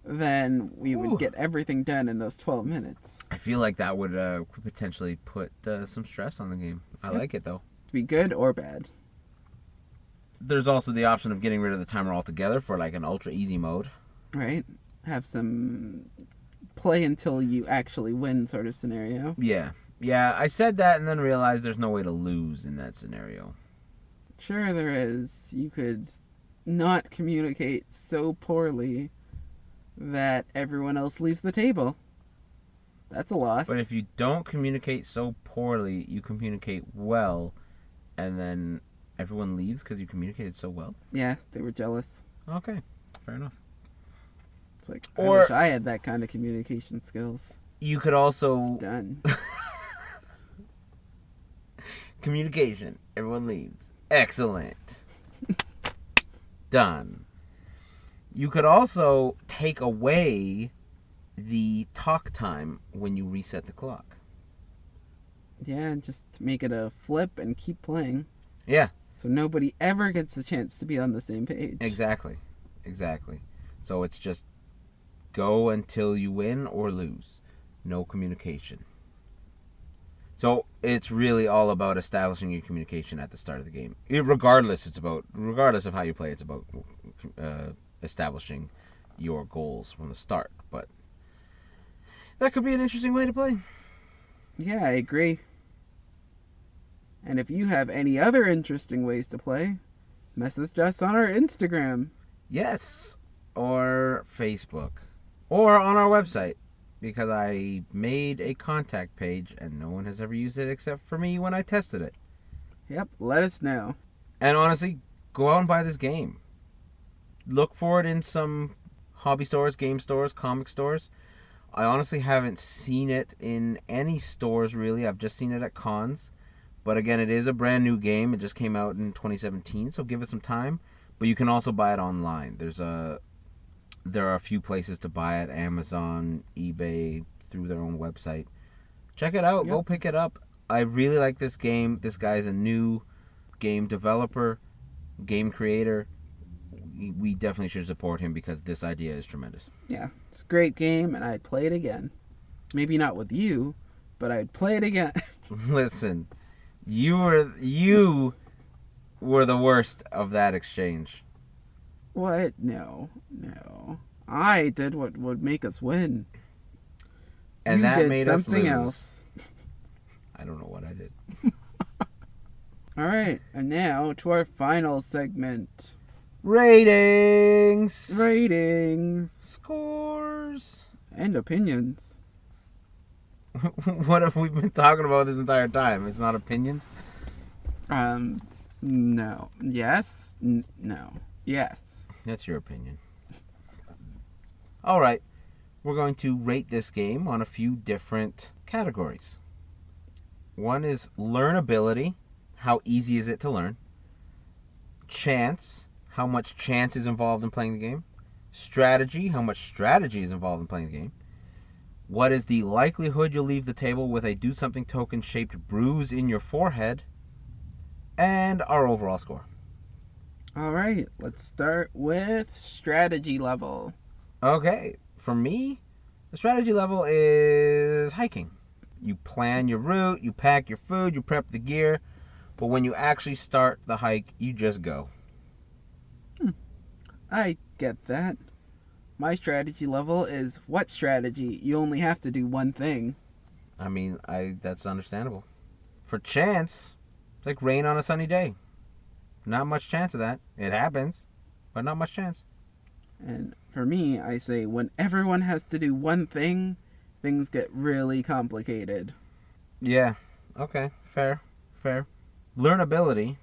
then we would get everything done in those 12 minutes. I feel like that would potentially put some stress on the game. I like it, though. Be good or bad. There's also the option of getting rid of the timer altogether for like an ultra easy mode. Right? Have some play until you actually win sort of scenario. Yeah. Yeah, I said that and then realized there's no way to lose in that scenario. Sure there is. You could not communicate so poorly that everyone else leaves the table. That's a loss. But if you don't communicate so poorly, you communicate well, and then everyone leaves because you communicated so well? Yeah, they were jealous. Okay, fair enough. It's like, Or- I wish I had that kind of communication skills. You could also... It's done. Communication. Everyone leaves. Excellent. Done. You could also take away the talk time when you reset the clock. Yeah, just make it a flip and keep playing. Yeah. So nobody ever gets a chance to be on the same page. Exactly. So it's just go until you win or lose. No communication. So it's really all about establishing your communication at the start of the game. Regardless of how you play, it's about establishing your goals from the start. But that could be an interesting way to play. Yeah, I agree. And if you have any other interesting ways to play, message us on our Instagram. Yes, or Facebook, or on our website, because I made a contact page and no one has ever used it except for me when I tested it. Yep, let us know. And honestly, go out and buy this game. Look for it in some hobby stores, game stores, comic stores. I honestly haven't seen it in any stores really. I've just seen it at cons. But again, it is a brand new game. It just came out in 2017, so give it some time. But you can also buy it online. There are a few places to buy it: Amazon, eBay, through their own website. Check it out. Yep. Go pick it up. I really like this game. This guy's a new game developer, game creator. We definitely should support him because this idea is tremendous. Yeah, it's a great game, and I'd play it again. Maybe not with you, but I'd play it again. Listen, you were the worst of that exchange. What? No. I did what would make us win. And you that did made us something lose. else. I don't know what I did. All right, and now to our final segment. Ratings. Scores. And opinions. What have we been talking about this entire time? It's not opinions? No. Yes? No. Yes. That's your opinion. All right. We're going to rate this game on a few different categories. One is learnability. How easy is it to learn? Chance, how much chance is involved in playing the game. Strategy, how much strategy is involved in playing the game. What is the likelihood you'll leave the table with a do something token shaped bruise in your forehead? And our overall score. All right, let's start with strategy level. Okay, for me, the strategy level is hiking. You plan your route, you pack your food, you prep the gear, but when you actually start the hike, you just go. I get that. My strategy level is what strategy? You only have to do one thing. I mean, that's understandable. For chance, it's like rain on a sunny day. Not much chance of that. It happens, but not much chance. And for me, I say when everyone has to do one thing, things get really complicated. Yeah, okay, fair. Learnability,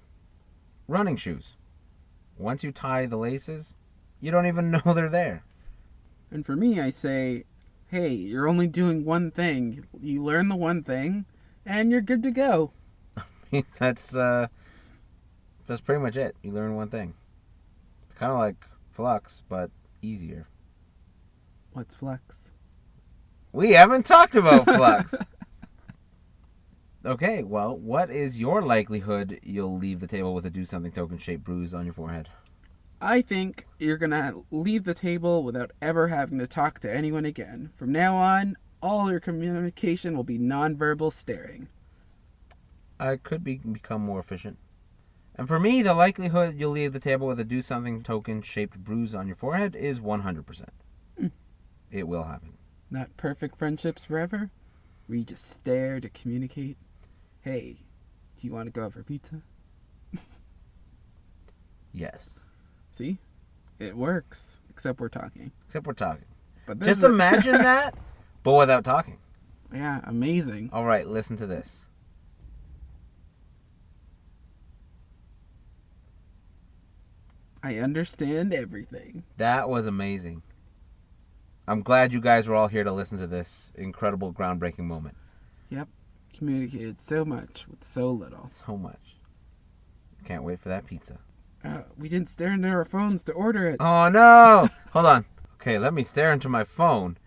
running shoes. Once you tie the laces, you don't even know they're there. And for me, I say, hey, you're only doing one thing. You learn the one thing, and you're good to go. That's pretty much it. You learn one thing. It's kind of like Flux, but easier. What's Flex? We haven't talked about Flux. Okay, well, what is your likelihood you'll leave the table with a do something token shaped bruise on your forehead? I think you're gonna leave the table without ever having to talk to anyone again. From now on, all your communication will be nonverbal staring. I could become more efficient. And for me, the likelihood you'll leave the table with a do something token shaped bruise on your forehead is 100%. It will happen. Not perfect friendships forever, where you just stare to communicate. Hey, do you want to go out for pizza? Yes. See? It works. Except we're talking. But just imagine that, but without talking. Yeah, amazing. All right, listen to this. I understand everything. That was amazing. I'm glad you guys were all here to listen to this incredible, groundbreaking moment. Yep. Communicated so much with so little. So much. Can't wait for that pizza. We didn't stare into our phones to order it. Oh, no! Hold on. Okay, let me stare into my phone.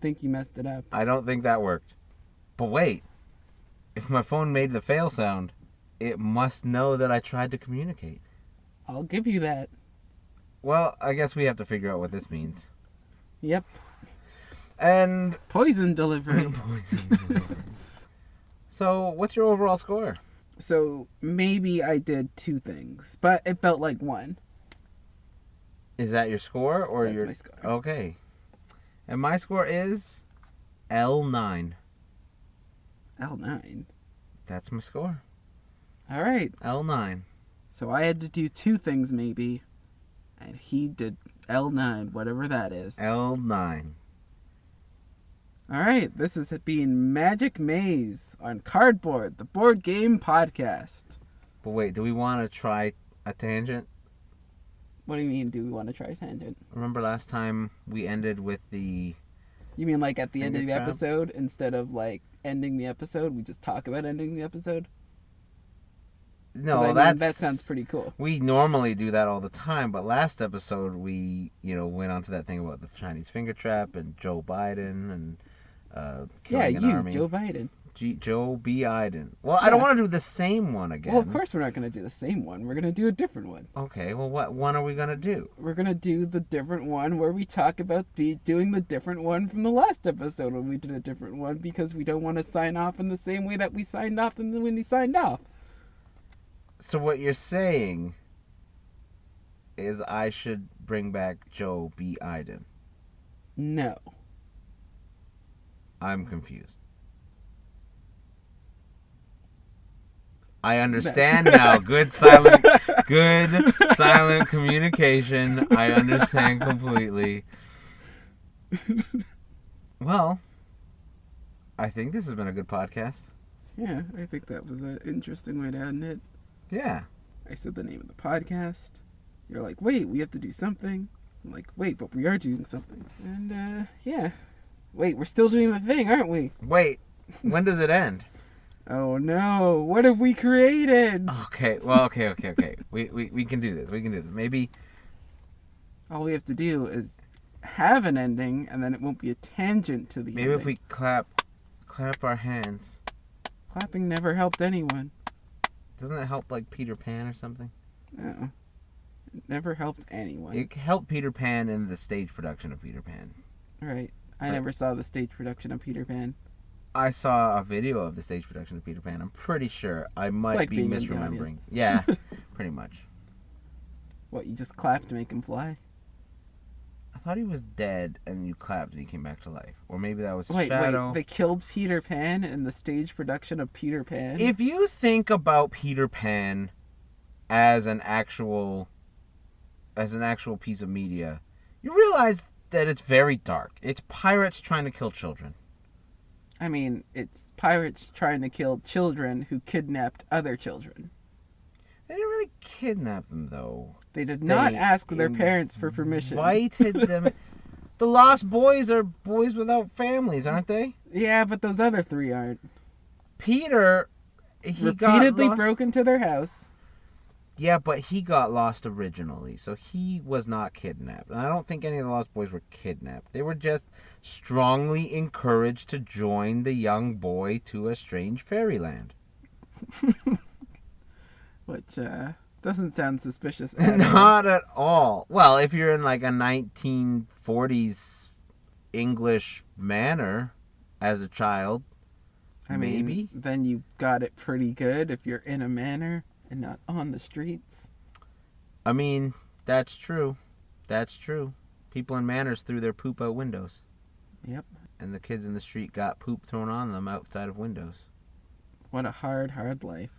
Think you messed it up. I don't think that worked. But wait. If my phone made the fail sound, it must know that I tried to communicate. I'll give you that. Well, I guess we have to figure out what this means. Yep. And Poison delivery. So, what's your overall score? So maybe I did two things, but it felt like one. Is that your score or That's your? my score. Okay. And my score is L9. L9. That's my score. All right. L9. So I had to do two things maybe, and he did L9, whatever that is. L9. All right. This is being Magic Maze on Cardboard, the board game podcast. But wait, do we want to try a tangent? What do you mean? Do we want to try tangent? Remember last time we ended with the... You mean like at the end of the Finger trap? episode, instead of like ending the episode, we just talk about ending the episode? 'Cause No, I mean, that's... that sounds pretty cool. We normally do that all the time, but last episode we, went on to that thing about the Chinese finger trap and Joe Biden and killing an army. Joe Biden. Joe B. Biden. Well, I Yeah. don't want to do the same one again. Well, of course we're not going to do the same one. We're going to do a different one. Okay, well, what one are we going to do? We're going to do the different one where we talk about doing the different one from the last episode when we did a different one, because we don't want to sign off in the same way that we signed off when we signed off. So what you're saying is I should bring back Joe B. Biden. No. I'm confused. I understand now. Good silent communication. I understand completely. Well, I think this has been a good podcast. Yeah, I think that was an interesting way to end it. Yeah. I said the name of the podcast. You're like, wait, we have to do something. I'm like, wait, but we are doing something. And, yeah. Wait, we're still doing the thing, aren't we? Wait, when does it end? Oh no, what have we created? Okay, well, okay. We can do this. Maybe. All we have to do is have an ending, and then it won't be a tangent to the Maybe ending. if we clap our hands. Clapping never helped anyone. Doesn't it help like Peter Pan or something? No. It never helped anyone. It helped Peter Pan in the stage production of Peter Pan. Right. I Right. never saw the stage production of Peter Pan. I saw a video of the stage production of Peter Pan. I'm pretty sure. I might like be being in the misremembering. audience. Yeah, pretty much. What, you just clapped to make him fly? I thought he was dead and you clapped and he came back to life. Or maybe that was Wait, Shadow. they killed Peter Pan in the stage production of Peter Pan? If you think about Peter Pan as an actual piece of media, you realize that it's very dark. It's pirates trying to kill children. I mean, it's pirates trying to kill children who kidnapped other children. They didn't really kidnap them, though. They did not They ask their parents for permission. Invited them. The Lost Boys are boys without families, aren't they? Yeah, but those other three aren't. Peter, he Repeatedly got broke into their house. Yeah, but he got lost originally, so he was not kidnapped. And I don't think any of the Lost Boys were kidnapped. They were just strongly encouraged to join the young boy to a strange fairyland. Which doesn't sound suspicious at all. Not at all. Well, if you're in like a 1940s English manor as a child, I mean, maybe. then you got it pretty good if you're in a manor and not on the streets. I mean, that's true. That's true. People in manors threw their poop out windows. Yep. And the kids in the street got poop thrown on them outside of windows. What a hard, hard life.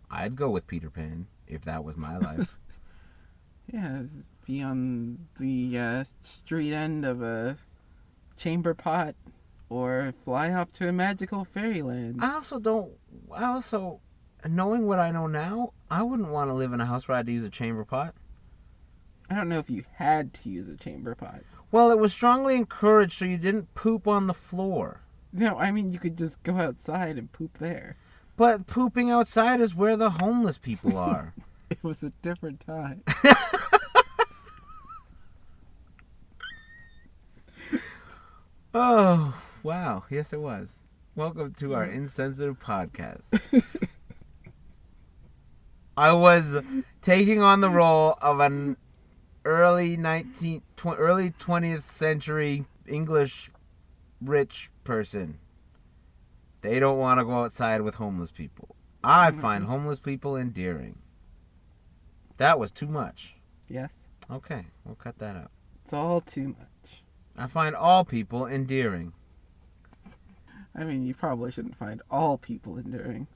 I'd go with Peter Pan if that was my life. Yeah, be on the street end of a chamber pot or fly off to a magical fairyland. I also, knowing what I know now, I wouldn't want to live in a house where I had to use a chamber pot. I don't know if you had to use a chamber pot. Well, it was strongly encouraged so you didn't poop on the floor. No, I mean, you could just go outside and poop there. But pooping outside is where the homeless people are. It was a different time. Oh, wow. Yes, it was. Welcome to our insensitive podcast. I was taking on the role of an early 20th century English rich person. They don't want to go outside with homeless people. I find homeless people endearing. That was too much. Yes, Okay, we'll cut that out. it's all too much. I find all people endearing. I mean, you probably shouldn't find all people enduring.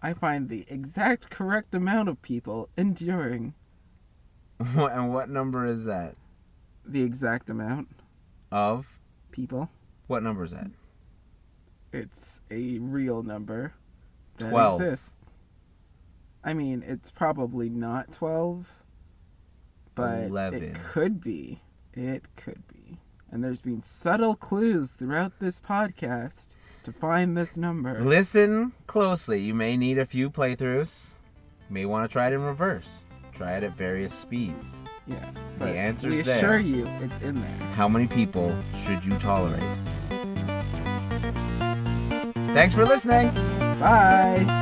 I find the exact correct amount of people enduring. And what number is that? The exact amount Of? people. What number is that? It's a real number that 12. exists. I mean, it's probably not 12, but 11. it could be. It could be. And there's been subtle clues throughout this podcast to find this number. Listen closely. You may need a few playthroughs. You may want to try it in reverse. Try it at various speeds. Yeah, The but answer's we there. assure you it's in there. How many people should you tolerate? Thanks for listening. Bye!